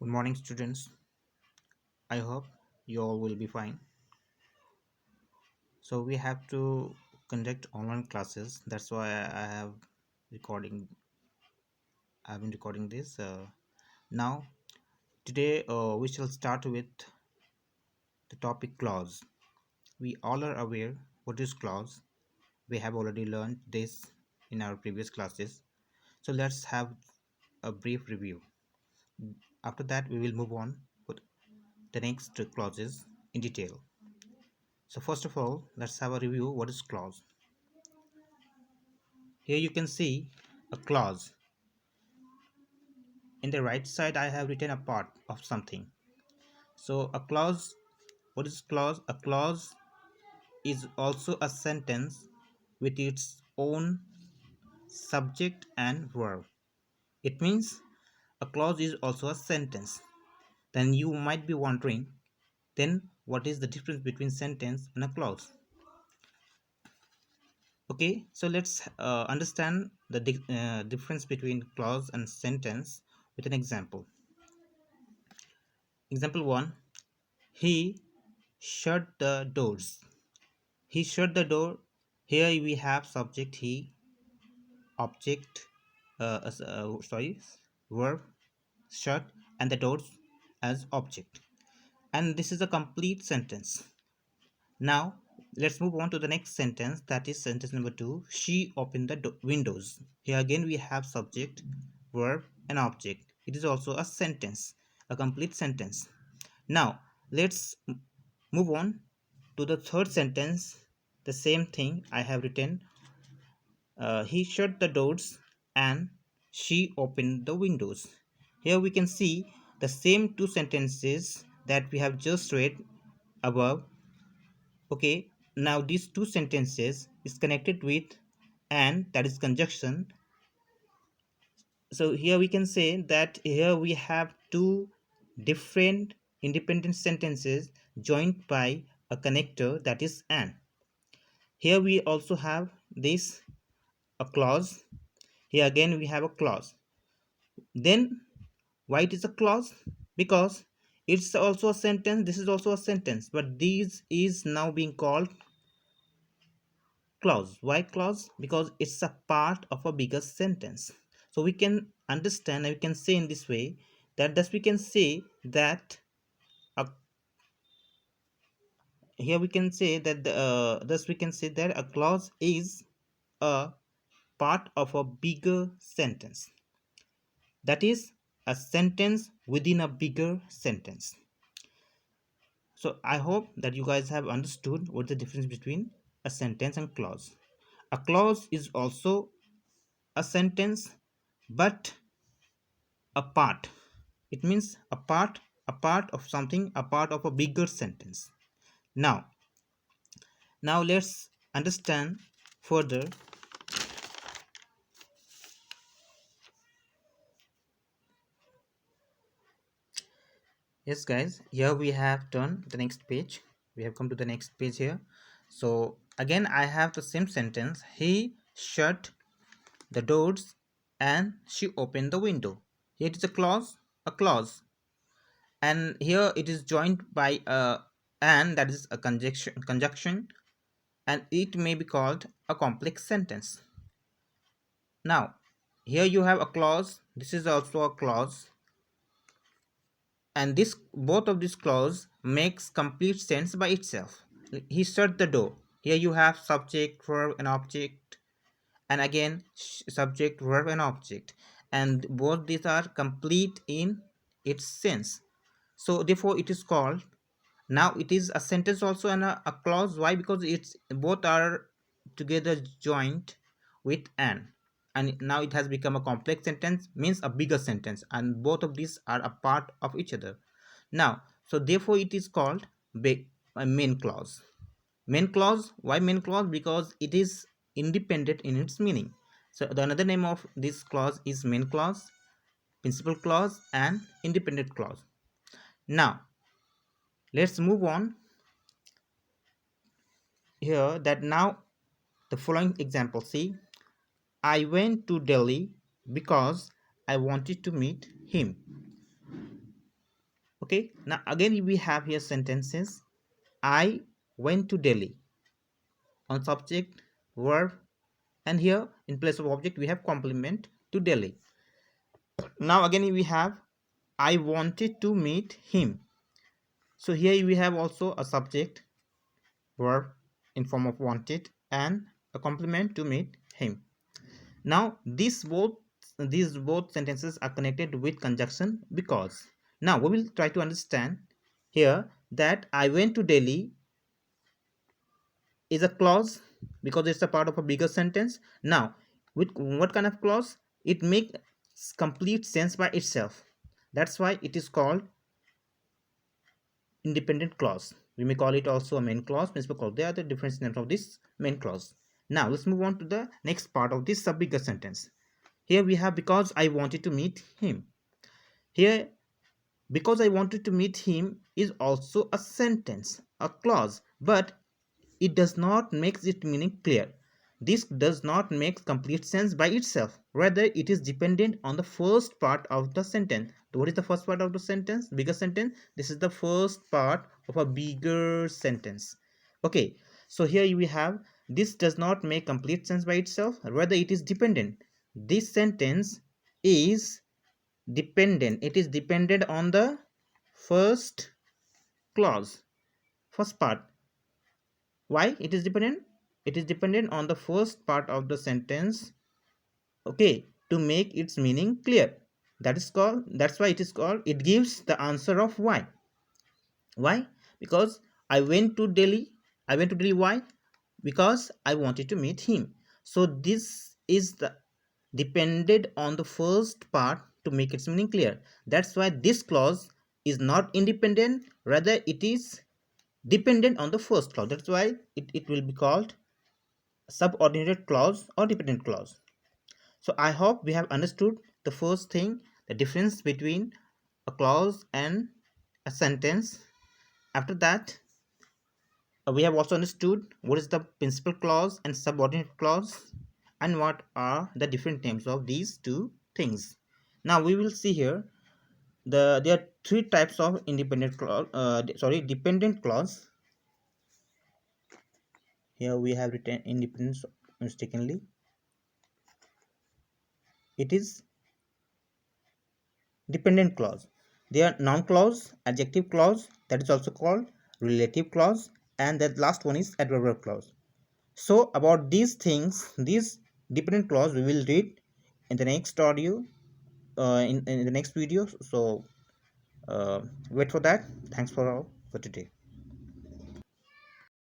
Good morning, students. I hope you all will be fine. So we have to conduct online classes. That's why I have recording. I've been recording this. Now today we shall start with the topic clause. We all are aware what is clause. We have already learned this in our previous classes. So let's have a brief review. After that, we will move on with the next clauses in detail. So first of all, let's have a review. What is clause? Here you can see a clause. In the right side I have written a part of something. So a clause, what is clause? A clause is also a sentence with its own subject and verb. It means a clause is also a sentence. Then you might be wondering, then what is the difference between sentence and a clause? Okay, so let's understand the difference between clause and sentence with an example. Example 1. He shut the doors. He shut the door. Here we have subject he, object, sorry, verb, shut, and the doors as object. And this is a complete sentence. Now let's move on to the next sentence, that is sentence number 2. She opened the windows. Here again we have subject, verb, and object. It is also a sentence, a complete sentence. Now let's move on to the third sentence. The same thing I have written. He shut the doors and she opened the windows. Here we can see the same two sentences that we have just read above. Okay, now these two sentences is connected with and, that is conjunction. So here we can say that here we have two different independent sentences joined by a connector, that is and. Here we also have this a clause. Here again we have a clause. Then why it is a clause? Because it's also a sentence, this is also a sentence, but this is now being called clause. Why clause? Because it's a part of a bigger sentence. So we can understand and we can say in this way that thus we can say that a, here we can say that thus we can say that a clause is a part of a bigger sentence. That is a sentence within a bigger sentence. So I hope that you guys have understood what the difference between a sentence and clause. A clause is also a sentence, but a part. It means a part of something, a part of a bigger sentence. Now, now let's understand further. Yes, guys, here we have turned the next page. We have come to the next page here. So again, I have the same sentence. He shut the doors and she opened the window. Here it is a clause, and here it is joined by a and, that is a conjunction, and it may be called a complex sentence. Now, here you have a clause. This is also a clause, and this both of these clause makes complete sense by itself. He shut the door. Here you have subject, verb, and object, and again subject, verb, and object, and both these are complete in its sense. So therefore it is called, now it is a sentence also and a clause. Why? Because it's both are together joined with and now it has become a complex sentence, means a bigger sentence, and both of these are a part of each other. Now, so therefore it is called a main clause. Main clause. Why main clause? Because it is independent in its meaning. So the another name of this clause is main clause, principal clause, and independent clause. Now let's move on here, that now the following example. See, I went to Delhi because I wanted to meet him. Okay, now again we have here sentences. I went to Delhi on subject, verb, and here in place of object we have complement to Delhi. Now again we have I wanted to meet him. So here we have also a subject, verb in form of wanted, and a complement to meet him. Now these both sentences are connected with conjunction because. Now we will try to understand here that I went to Delhi is a clause because it's a part of a bigger sentence. Now with what kind of clause? It makes complete sense by itself. That's why it is called independent clause. We may call it also a main clause, principal clause. They are the different names of this main clause. Now let's move on to the next part of this subbigger sentence. Here we have because I wanted to meet him. Here because I wanted to meet him is also a sentence, a clause, but it does not make its meaning clear. This does not make complete sense by itself. Rather, it is dependent on the first part of the sentence. What is the first part of the sentence? Bigger sentence. This is the first part of a bigger sentence. Okay, so here we have this does not make complete sense by itself. Rather, it is dependent. This sentence is dependent. It is dependent on the first clause, first part. Why it is dependent? It is dependent on the first part of the sentence, okay, to make its meaning clear. That's why it is called, it gives the answer of why. Because I went to delhi. Why? Because I wanted to meet him. So this is the depended on the first part to make its meaning clear. That's why this clause is not independent, rather it is dependent on the first clause. That's why it will be called subordinate clause or dependent clause. So I hope we have understood the first thing, the difference between a clause and a sentence. After that, we have also understood what is the principal clause and subordinate clause and what are the different names of these two things. Now we will see here there are three types of independent clause, dependent clause. Here we have written independence mistakenly. It is dependent clause. They are noun clause, adjective clause, that is also called relative clause, and the last one is adverbial clause. So about these things, these dependent clause we will read in the next audio, in the next video. So wait for that. Thanks for all for today.